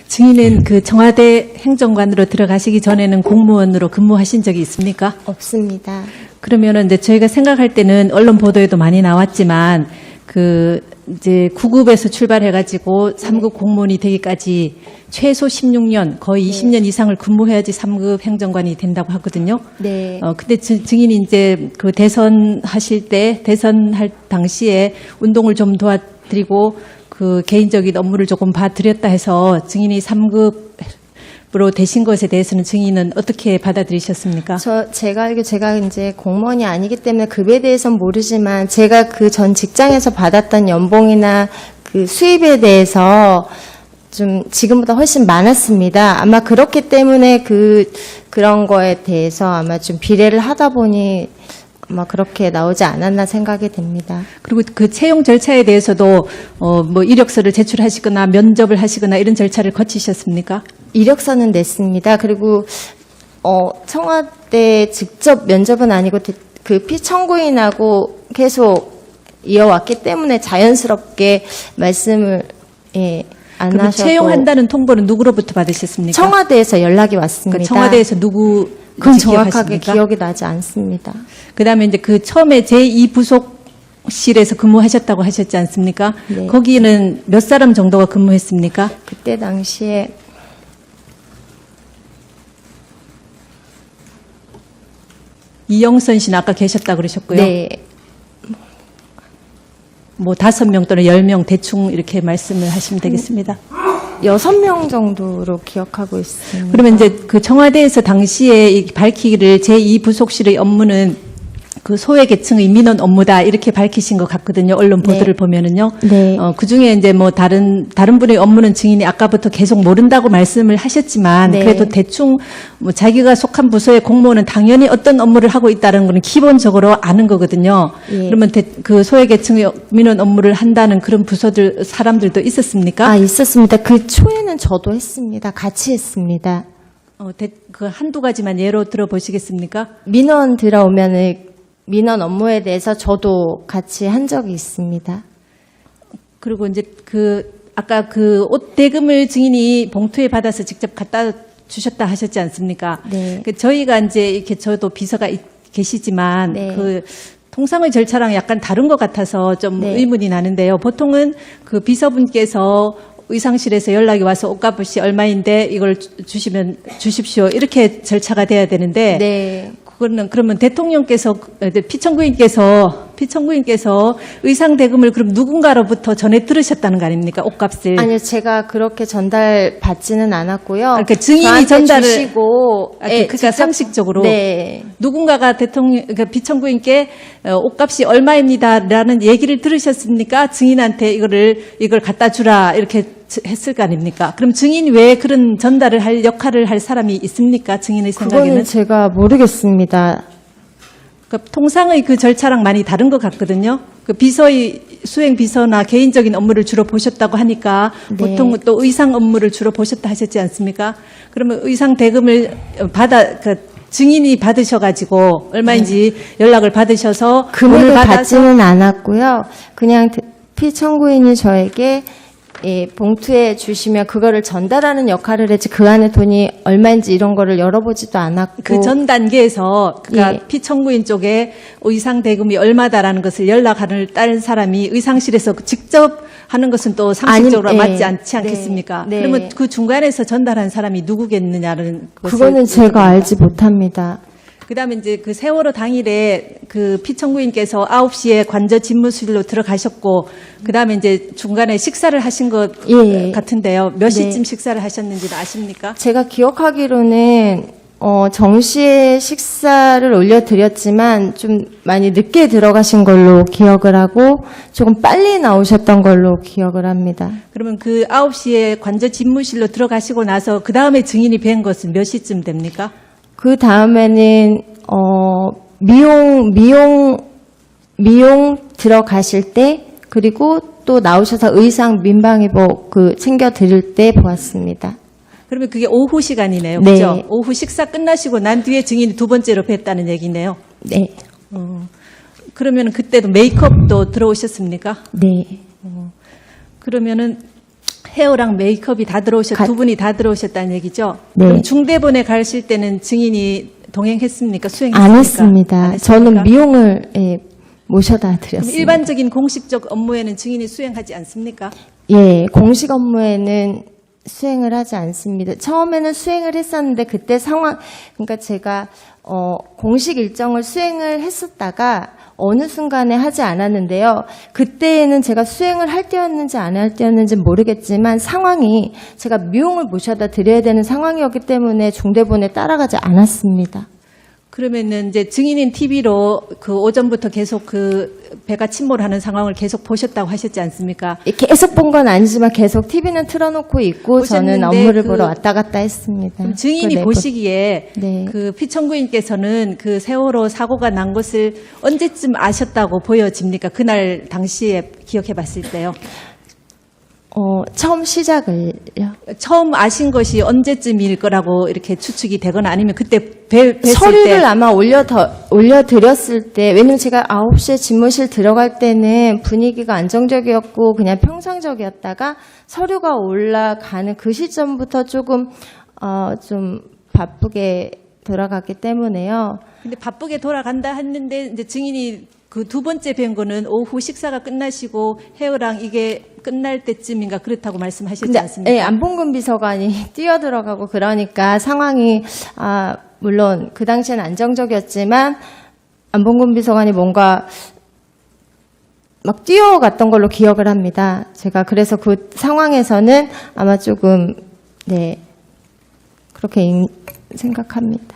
증인은 그 청와대 행정관으로 들어가시기 전에는 공무원으로 근무하신 적이 있습니까? 없습니다. 그러면은 이제 저희가 생각할 때는 언론 보도에도 많이 나왔지만 그 이제 9급에서 출발해가지고 3급 공무원이 되기까지 최소 16년, 거의 20년 이상을 근무해야지 3급 행정관이 된다고 하거든요. 네. 근데 증인이 이제 그 대선하실 때, 대선할 당시에 운동을 좀 도와드리고 그 개인적인 업무를 조금 봐드렸다 해서 증인이 3급으로 되신 것에 대해서는 증인은 어떻게 받아들이셨습니까? 제가 알기로 제가 이제 공무원이 아니기 때문에 급에 대해서는 모르지만 제가 그 전 직장에서 받았던 연봉이나 그 수입에 대해서 좀 지금보다 훨씬 많았습니다. 아마 그렇기 때문에 그런 거에 대해서 아마 좀 비례를 하다 보니 아마 그렇게 나오지 않았나 생각이 됩니다. 그리고 그 채용 절차에 대해서도 뭐 이력서를 제출하시거나 면접을 하시거나 이런 절차를 거치셨습니까? 이력서는 냈습니다. 그리고 청와대 직접 면접은 아니고 그 피청구인하고 계속 이어왔기 때문에 자연스럽게 말씀을 안 그럼 하셔도 채용한다는 통보는 누구로부터 받으셨습니까? 청와대에서 연락이 왔습니다. 그러니까 청와대에서 누구 그건 정확하게 기억하십니까? 기억이 나지 않습니다. 그다음에 이제 그 처음에 제2부속실에서 근무하셨다고 하셨지 않습니까? 네. 거기는 몇 사람 정도가 근무했습니까? 그때 당시에 이영선 씨는 아까 계셨다 그러셨고요. 네, 뭐 5명 또는 10명 대충 이렇게 말씀을 하시면 되겠습니다. 6명 정도로 기억하고 있습니다. 그러면 이제 그 청와대에서 당시에 밝히기를 제2부속실의 업무는 그 소외계층의 민원 업무다 이렇게 밝히신 것 같거든요. 언론 보도를 보면은요. 네. 그 중에 이제 뭐 다른 분의 업무는 증인이 아까부터 계속 모른다고 말씀을 하셨지만 네. 그래도 대충 뭐 자기가 속한 부서의 공무원은 당연히 어떤 업무를 하고 있다는 거는 기본적으로 아는 거거든요. 예. 그러면 그 소외계층의 민원 업무를 한다는 그런 부서들 사람들도 있었습니까? 아, 있었습니다. 그 초에는 저도 했습니다. 같이 했습니다. 그 한두 가지만 예로 들어보시겠습니까? 민원 들어오면은 민원 업무에 대해서 저도 같이 한 적이 있습니다. 그리고 이제 아까 그 옷 대금을 증인이 봉투에 받아서 직접 갖다 주셨다 하셨지 않습니까? 네. 저희가 이제 이렇게 저도 비서가 계시지만 네. 그 통상의 절차랑 약간 다른 것 같아서 좀 네. 의문이 나는데요. 보통은 그 비서분께서 의상실에서 연락이 와서 옷값이 얼마인데 이걸 주십시오. 이렇게 절차가 돼야 되는데 네. 그러면 대통령께서 피청구인께서 의상 대금을 그럼 누군가로부터 전해 들으셨다는 거 아닙니까? 옷값을. 아니요, 제가 그렇게 전달 받지는 않았고요. 그러니까 증인이 저한테 전달을 주시고, 그러니까 직접- 상식적으로 네. 누군가가 그러니까 피청구인께 옷값이 얼마입니다라는 얘기를 들으셨습니까? 증인한테 이걸 갖다 주라 이렇게 했을 거 아닙니까? 그럼 증인 외에 그런 전달을 할 역할을 할 사람이 있습니까? 증인의 생각에는? 그거는 제가 모르겠습니다. 그러니까 통상의 그 절차랑 많이 다른 것 같거든요. 그 수행 비서나 개인적인 업무를 주로 보셨다고 하니까 네. 보통 또 의상 업무를 주로 보셨다 하셨지 않습니까? 그러면 의상 대금을 증인이 받으셔가지고 얼마인지 연락을 받으셔서 금액을 돈을 받아서 받지는 않았고요. 그냥 피청구인이 저에게 봉투에 주시면 그거를 전달하는 역할을 했지 그 안에 돈이 얼마인지 이런 거를 열어보지도 않았고 그 전 단계에서 그러니까 예. 피청구인 쪽에 의상 대금이 얼마다라는 것을 연락하는 다른 사람이 의상실에서 직접 하는 것은 또 상식적으로 아니, 맞지 예. 않지 않겠습니까? 네. 그러면 그 중간에서 전달한 사람이 누구겠느냐는 것을 그거는 제가 여쭤봅니다. 알지 못합니다. 그다음에 이제 그 세월호 당일에 그 피청구인께서 9시에 관저 집무실로 들어가셨고 그다음에 이제 중간에 식사를 하신 것 예. 같은데요. 몇 네. 시쯤 식사를 하셨는지는 아십니까? 제가 기억하기로는 정시에 식사를 올려드렸지만 좀 많이 늦게 들어가신 걸로 기억을 하고 조금 빨리 나오셨던 걸로 기억을 합니다. 그러면 그 9시에 관저 집무실로 들어가시고 나서 그 다음에 증인이 뵌 것은 몇 시쯤 됩니까? 그 다음에는 미용 들어가실 때 그리고 또 나오셔서 의상 민방위복 챙겨 드릴 때 보았습니다. 그러면 그게 오후 시간이네요. 네. 그죠? 오후 식사 끝나시고 난 뒤에 증인이 두 번째로 뵀다는 얘기네요. 네, 그러면 그때도 메이크업도 들어오셨습니까? 네. 그러면은 헤어랑 메이크업이 다 두 분이 다 들어오셨다는 얘기죠? 네. 그럼 중대본에 가실 때는 증인이 동행했습니까? 수행했습니까? 안 했습니다. 안 했습니까? 저는 미용을 모셔다 그럼 드렸습니다. 일반적인 공식적 업무에는 증인이 수행하지 않습니까? 예, 공식 업무에는 수행을 하지 않습니다. 처음에는 수행을 했었는데 그때 상황, 그러니까 제가 공식 일정을 수행을 했었다가 어느 순간에 하지 않았는데요. 그때에는 제가 수행을 할 때였는지 안 할 때였는지 모르겠지만 상황이 제가 미용을 모셔다 드려야 되는 상황이었기 때문에 중대본에 따라가지 않았습니다. 그러면은 이제 증인인 TV로 그 오전부터 계속 그 배가 침몰하는 상황을 계속 보셨다고 하셨지 않습니까? 계속 본 건 아니지만 계속 TV는 틀어놓고 있고 저는 보셨는데 업무를 보러 왔다 갔다 했습니다. 그럼 증인이 그 보시기에 네. 그 피청구인께서는 그 세월호 사고가 난 것을 언제쯤 아셨다고 보여집니까? 그날 당시에 기억해 봤을 때요. 처음 시작을요. 처음 아신 것이 언제쯤일 거라고 이렇게 추측이 되거나 아니면 그때 뵀을 서류를 때 아마 올려드렸을 때, 왜냐면 제가 9시에 집무실 들어갈 때는 분위기가 안정적이었고 그냥 평상적이었다가 서류가 올라가는 그 시점부터 조금, 좀 바쁘게 돌아갔기 때문에요. 근데 바쁘게 돌아간다 했는데 이제 증인이 그 두 번째 뵌 거는 오후 식사가 끝나시고 헤어랑 이게 끝날 때쯤인가 그렇다고 말씀하셨지 않습니까? 네, 안봉근 비서관이 뛰어들어가고 그러니까 상황이 물론 그 당시에는 안정적이었지만 안봉근 비서관이 뭔가 막 뛰어갔던 걸로 기억을 합니다. 제가 그래서 그 상황에서는 아마 조금 네 그렇게 생각합니다.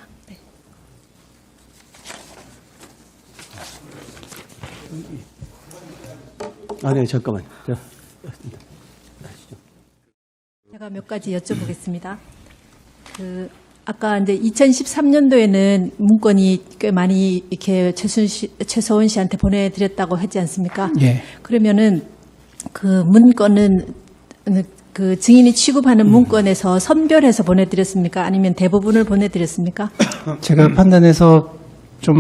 네, 잠깐만요. 제가 몇 가지 여쭤보겠습니다. 아까 이제 2013년도에는 문건이 꽤 많이 이렇게 최서원 씨한테 보내드렸다고 하지 않습니까? 예. 그러면은 그 문건은 그 증인이 취급하는 문건에서 선별해서 보내드렸습니까? 아니면 대부분을 보내드렸습니까? 제가 판단해서 좀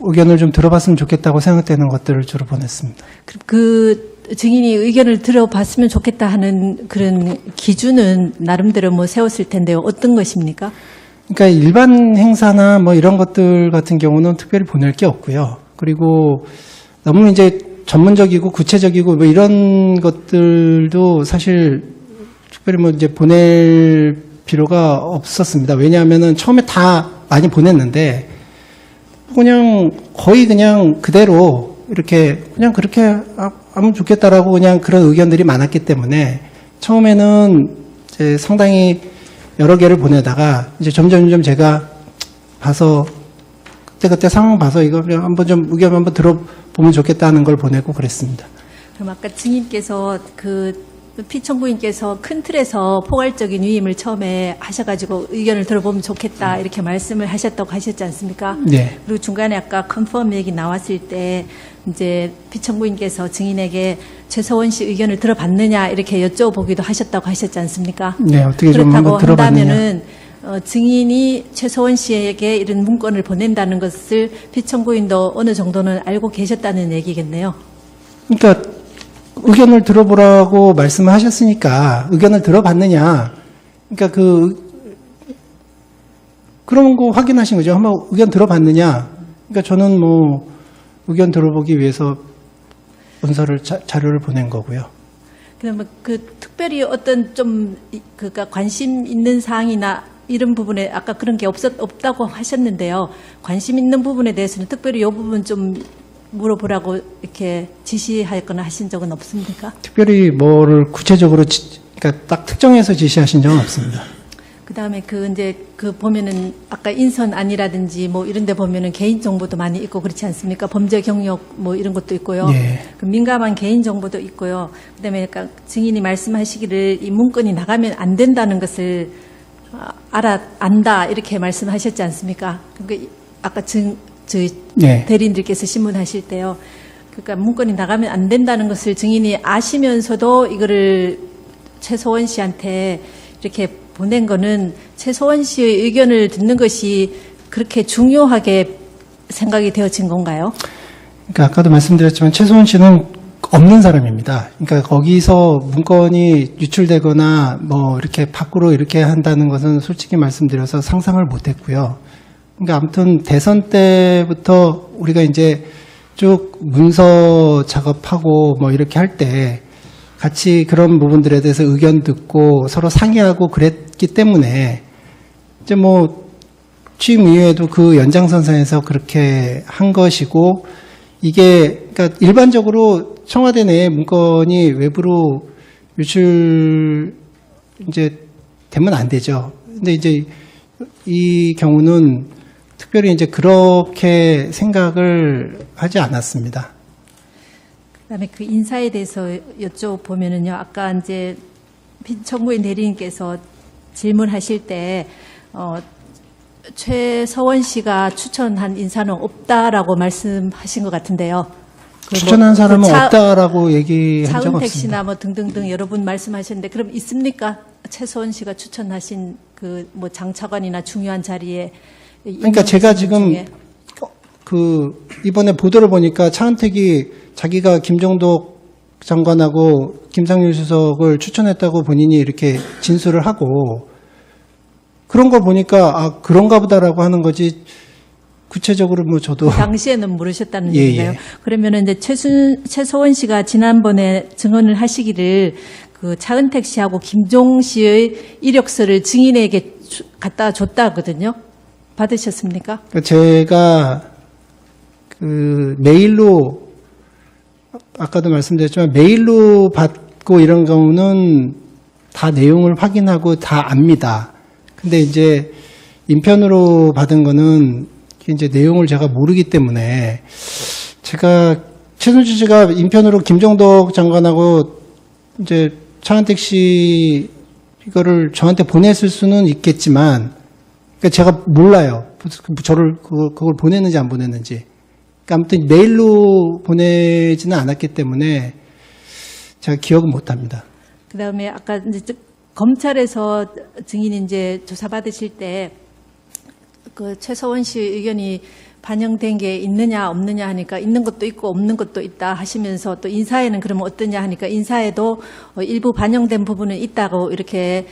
의견을 좀 들어봤으면 좋겠다고 생각되는 것들을 주로 보냈습니다. 그 증인이 의견을 들어봤으면 좋겠다 하는 그런 기준은 나름대로 뭐 세웠을 텐데요. 어떤 것입니까? 그러니까 일반 행사나 뭐 이런 것들 같은 경우는 특별히 보낼 게 없고요. 그리고 너무 이제 전문적이고 구체적이고 뭐 이런 것들도 사실 특별히 뭐 이제 보낼 필요가 없었습니다. 왜냐하면은 처음에 다 많이 보냈는데 그냥 거의 그냥 그대로 이렇게 그냥 그렇게 하면 좋겠다라고 그냥 그런 의견들이 많았기 때문에 처음에는 이제 상당히 여러 개를 보내다가 이제 점점 제가 봐서 그때 상황 봐서 이거 한번 좀 의견 한번 들어보면 좋겠다는 걸 보내고 그랬습니다. 그럼 아까 증인께서 그 피청구인께서 큰 틀에서 포괄적인 위임을 처음에 하셔가지고 의견을 들어보면 좋겠다 이렇게 말씀을 하셨다고 하셨지 않습니까? 네. 그리고 중간에 아까 컨펌 얘기 나왔을 때 이제 피청구인께서 증인에게 최서원 씨 의견을 들어봤느냐 이렇게 여쭤보기도 하셨다고 하셨지 않습니까? 네, 어떻게 좀 한번 들어봤느냐. 한다면은 증인이 최서원 씨에게 이런 문건을 보낸다는 것을 피청구인도 어느 정도는 알고 계셨다는 얘기겠네요. 그러니까 의견을 들어보라고 말씀을 하셨으니까 의견을 들어봤느냐. 그러니까 그런 거 확인하신 거죠. 한번 의견 들어봤느냐. 그러니까 저는 뭐 의견 들어보기 위해서 문서를 자료를 보낸 거고요. 그러면 그 특별히 어떤 좀 그러니까 관심 있는 사항이나 이런 부분에 아까 그런 게 없다고 하셨는데요. 관심 있는 부분에 대해서는 특별히 이 부분 좀 물어보라고 이렇게 지시하거나 하신 적은 없습니까? 특별히 뭐를 구체적으로 그러니까 딱 특정해서 지시하신 적은 없습니다. 그다음에 이제 보면은 아까 인선안이라든지 뭐 이런 데 보면은 개인 정보도 많이 있고 그렇지 않습니까? 범죄 경력 뭐 이런 것도 있고요. 예. 그 민감한 개인 정보도 있고요. 그다음에 그러니까 증인이 말씀하시기를 이 문건이 나가면 안 된다는 것을 안다 이렇게 말씀하셨지 않습니까? 그러니까 아까 저희 예. 대리인들께서 신문하실 때요. 그러니까 문건이 나가면 안 된다는 것을 증인이 아시면서도 이거를 최서원 씨한테 이렇게 보낸 거는 최서원 씨의 의견을 듣는 것이 그렇게 중요하게 생각이 되어진 건가요? 그러니까 아까도 말씀드렸지만 최소원 씨는 없는 사람입니다. 그러니까 거기서 문건이 유출되거나 뭐 이렇게 밖으로 이렇게 한다는 것은 솔직히 말씀드려서 상상을 못했고요. 그러니까 아무튼 대선 때부터 우리가 이제 쭉 문서 작업하고 뭐 이렇게 할 때 같이 그런 부분들에 대해서 의견 듣고 서로 상의하고 그랬기 때문에 이제 뭐 취임 이후에도 그 연장선상에서 그렇게 한 것이고, 이게 그러니까 일반적으로 청와대 내 문건이 외부로 유출 이제 되면 안 되죠. 근데 이제 이 경우는 특별히 이제 그렇게 생각을 하지 않았습니다. 그다음에 그 인사에 대해서 여쭤보면은요, 아까 이제 청구인 대리인께서 질문하실 때 최서원 씨가 추천한 인사는 없다라고 말씀하신 것 같은데요. 그 추천한 사람은 그 없다라고 얘기한 적 차은택 없습니다. 씨나 뭐 등등등 여러 분 말씀하셨는데, 그럼 있습니까? 최서원 씨가 추천하신 그 뭐 장차관이나 중요한 자리에. 그러니까 제가 지금 중에. 그 이번에 보도를 보니까 차은택이 자기가 김종덕 장관하고 김상률 수석을 추천했다고 본인이 이렇게 진술을 하고, 그런 거 보니까 아 그런가 보다라고 하는 거지, 구체적으로 뭐 저도 당시에는 모르셨다는 예, 얘기인가요? 예. 그러면 이제 최서원 씨가 지난번에 증언을 하시기를 그 차은택 씨하고 김종 씨의 이력서를 증인에게 갖다 줬다거든요. 받으셨습니까? 그러니까 제가 그 메일로, 아까도 말씀드렸지만 메일로 받고 이런 경우는 다 내용을 확인하고 다 압니다. 근데 이제 인편으로 받은 거는 이제 내용을 제가 모르기 때문에, 제가 최순실 씨가 인편으로 김종덕 장관하고 이제 차은택 씨 이거를 저한테 보냈을 수는 있겠지만, 그러니까 제가 몰라요. 저를 그걸 보냈는지 안 보냈는지. 그러니까 아무튼 메일로 보내지는 않았기 때문에 제가 기억은 못합니다. 그다음에 아까 이제 검찰에서 증인 이제 조사 받으실 때 그 최서원 씨 의견이 반영된 게 있느냐 없느냐 하니까 있는 것도 있고 없는 것도 있다 하시면서, 또 인사에는 그러면 어떠냐 하니까 인사에도 일부 반영된 부분은 있다고 이렇게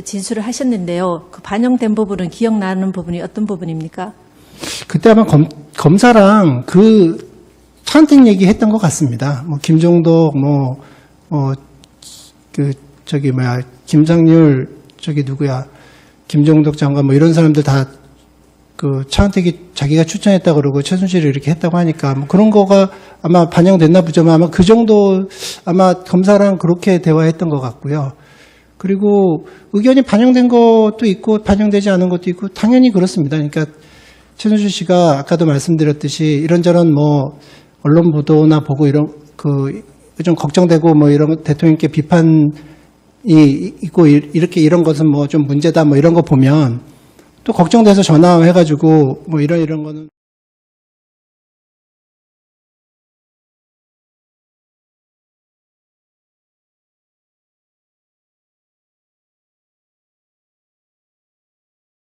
진술을 하셨는데요. 그 반영된 부분은 기억나는 부분이 어떤 부분입니까? 그때 아마 검사랑 그 차은택 얘기했던 것 같습니다. 뭐 김종덕 김상률 누구야, 김종덕 장관 뭐 이런 사람들 다 그 차은택이 자기가 추천했다 그러고 최순실이 이렇게 했다고 하니까 뭐 그런 거가 아마 반영됐나 보죠. 아마 그 정도, 아마 검사랑 그렇게 대화했던 것 같고요. 그리고 의견이 반영된 것도 있고 반영되지 않은 것도 있고 당연히 그렇습니다. 그러니까 최순실 씨가 아까도 말씀드렸듯이 이런저런 뭐 언론 보도나 보고 이런 그 좀 걱정되고 뭐 이런 대통령께 비판이 있고 이렇게 이런 것은 뭐 좀 문제다 뭐 이런 거 보면 또 걱정돼서 전화해가지고 뭐 이런 거는